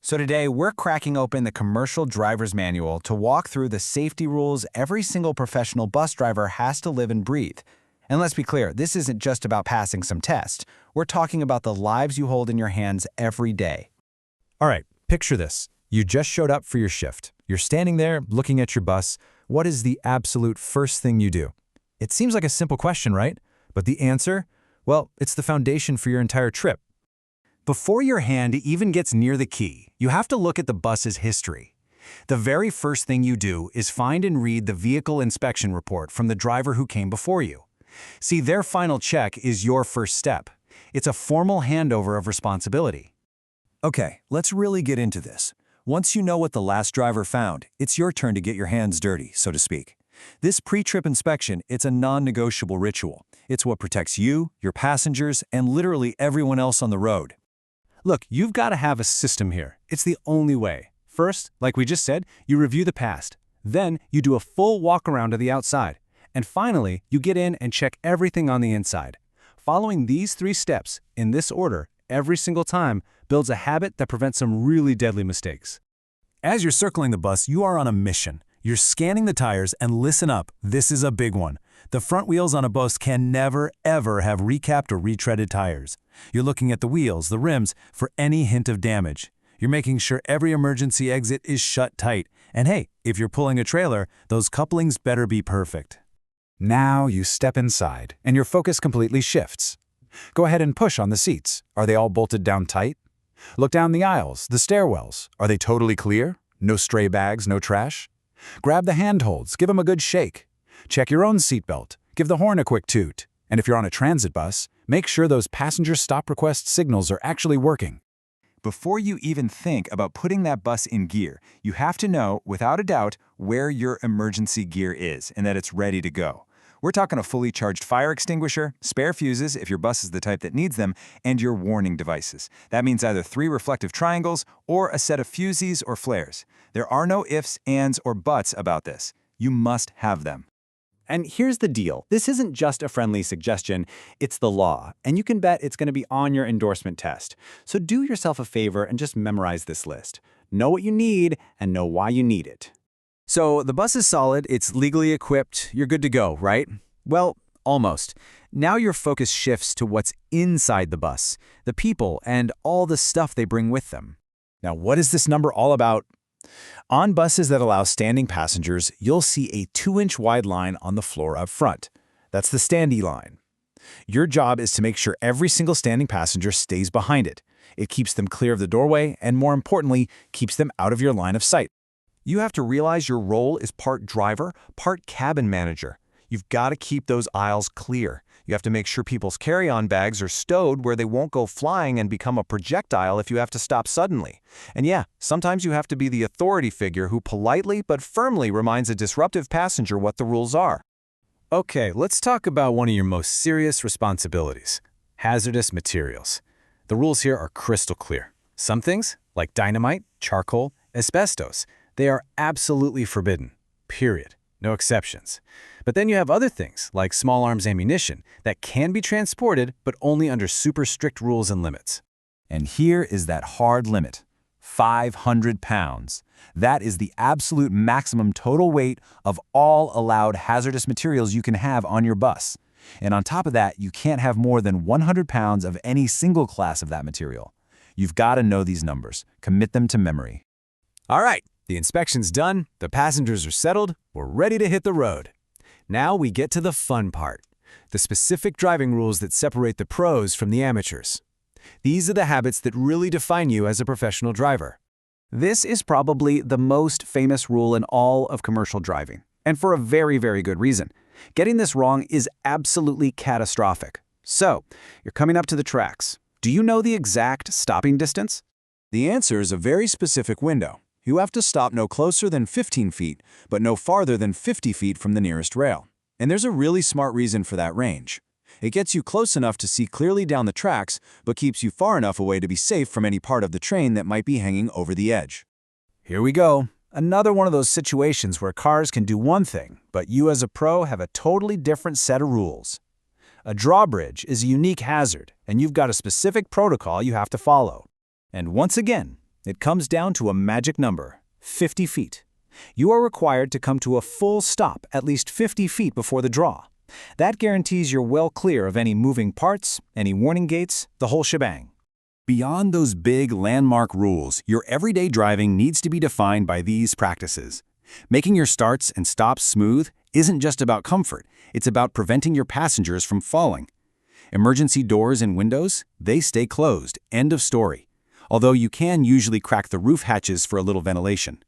So today, we're cracking open the Commercial Driver's Manual to walk through the safety rules every single professional bus driver has to live and breathe. And let's be clear, this isn't just about passing some test. We're talking about the lives you hold in your hands every day. All right, picture this. You just showed up for your shift. You're standing there, looking at your bus. What is the absolute first thing you do? It seems like a simple question, right? But the answer? Well, it's the foundation for your entire trip. Before your hand even gets near the key, you have to look at the bus's history. The very first thing you do is find and read the vehicle inspection report from the driver who came before you. See, their final check is your first step. It's a formal handover of responsibility. Okay, let's really get into this. Once you know what the last driver found, it's your turn to get your hands dirty, so to speak. This pre-trip inspection, it's a non-negotiable ritual. It's what protects you, your passengers, and literally everyone else on the road. Look, you've got to have a system here. It's the only way. First, like we just said, you review the past. Then, you do a full walk around to the outside. And finally, you get in and check everything on the inside. Following these 3 steps, in this order, every single time, builds a habit that prevents some really deadly mistakes. As you're circling the bus, you are on a mission. You're scanning the tires, and listen up, this is a big one. The front wheels on a bus can never, ever have recapped or retreaded tires. You're looking at the wheels, the rims, for any hint of damage. You're making sure every emergency exit is shut tight. And hey, if you're pulling a trailer, those couplings better be perfect. Now you step inside, and your focus completely shifts. Go ahead and push on the seats. Are they all bolted down tight? Look down the aisles, the stairwells. Are they totally clear? No stray bags, no trash? Grab the handholds, give them a good shake. Check your own seatbelt, give the horn a quick toot. And if you're on a transit bus, make sure those passenger stop request signals are actually working. Before you even think about putting that bus in gear, you have to know, without a doubt, where your emergency gear is and that it's ready to go. We're talking a fully charged fire extinguisher, spare fuses if your bus is the type that needs them, and your warning devices. That means either 3 reflective triangles or a set of fusees or flares. There are no ifs, ands, or buts about this. You must have them. And here's the deal. This isn't just a friendly suggestion, it's the law, and you can bet it's going to be on your endorsement test. So do yourself a favor and just memorize this list. Know what you need and know why you need it. So the bus is solid, it's legally equipped, you're good to go, right? Well, almost. Now your focus shifts to what's inside the bus, the people and all the stuff they bring with them. Now, what is this number all about? On buses that allow standing passengers, you'll see a 2-inch wide line on the floor up front. That's the standee line. Your job is to make sure every single standing passenger stays behind it. It keeps them clear of the doorway and, more importantly, keeps them out of your line of sight. You have to realize your role is part driver, part cabin manager. You've got to keep those aisles clear. You have to make sure people's carry-on bags are stowed where they won't go flying and become a projectile if you have to stop suddenly. And yeah, sometimes you have to be the authority figure who politely but firmly reminds a disruptive passenger what the rules are. Okay, let's talk about one of your most serious responsibilities: hazardous materials. The rules here are crystal clear. Some things, like dynamite, charcoal, asbestos, they are absolutely forbidden, period. No exceptions. But then you have other things, like small arms ammunition, that can be transported, but only under super strict rules and limits. And here is that hard limit: 500 pounds. That is the absolute maximum total weight of all allowed hazardous materials you can have on your bus. And on top of that, you can't have more than 100 pounds of any single class of that material. You've got to know these numbers. Commit them to memory. All right, the inspection's done, the passengers are settled, we're ready to hit the road. Now we get to the fun part, the specific driving rules that separate the pros from the amateurs. These are the habits that really define you as a professional driver. This is probably the most famous rule in all of commercial driving, and for a very, very good reason. Getting this wrong is absolutely catastrophic. So, you're coming up to the tracks. Do you know the exact stopping distance? The answer is a very specific window. You have to stop no closer than 15 feet, but no farther than 50 feet from the nearest rail. And there's a really smart reason for that range. It gets you close enough to see clearly down the tracks, but keeps you far enough away to be safe from any part of the train that might be hanging over the edge. Here we go. Another one of those situations where cars can do one thing, but you as a pro have a totally different set of rules. A drawbridge is a unique hazard, and you've got a specific protocol you have to follow. And once again, It comes down to a magic number, 50 feet. You are required to come to a full stop at least 50 feet before the draw. That guarantees you're well clear of any moving parts, any warning gates, the whole shebang. Beyond those big landmark rules, your everyday driving needs to be defined by these practices. Making your starts and stops smooth isn't just about comfort, it's about preventing your passengers from falling. Emergency doors and windows, they stay closed, end of story. Although you can usually crack the roof hatches for a little ventilation.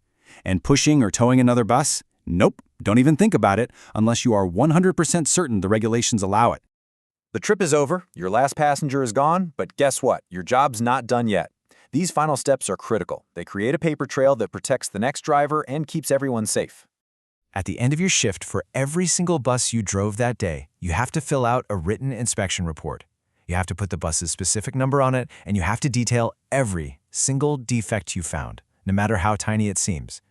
And pushing or towing another bus? Nope, don't even think about it unless you are 100% certain the regulations allow it. The trip is over, your last passenger is gone, but guess what? Your job's not done yet. These final steps are critical. They create a paper trail that protects the next driver and keeps everyone safe. At the end of your shift, for every single bus you drove that day, you have to fill out a written inspection report. You have to put the bus's specific number on it, and you have to detail every single defect you found, no matter how tiny it seems.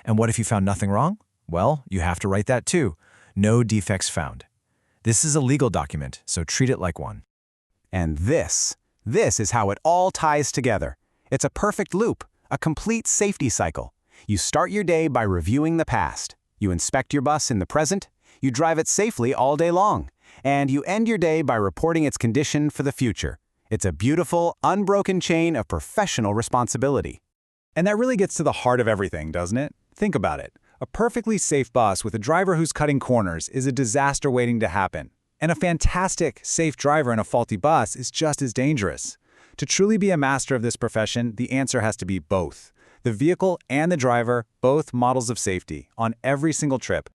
And what if you found nothing wrong? Well, you have to write that too. No defects found. This is a legal document, so treat it like one. And this is how it all ties together. It's a perfect loop, a complete safety cycle. You start your day by reviewing the past. You inspect your bus in the present. You drive it safely all day long. And you end your day by reporting its condition for the future. It's a beautiful, unbroken chain of professional responsibility. And that really gets to the heart of everything, doesn't it? Think about it. A perfectly safe bus with a driver who's cutting corners is a disaster waiting to happen. And a fantastic, safe driver in a faulty bus is just as dangerous. To truly be a master of this profession, the answer has to be both. The vehicle and the driver, both models of safety, on every single trip.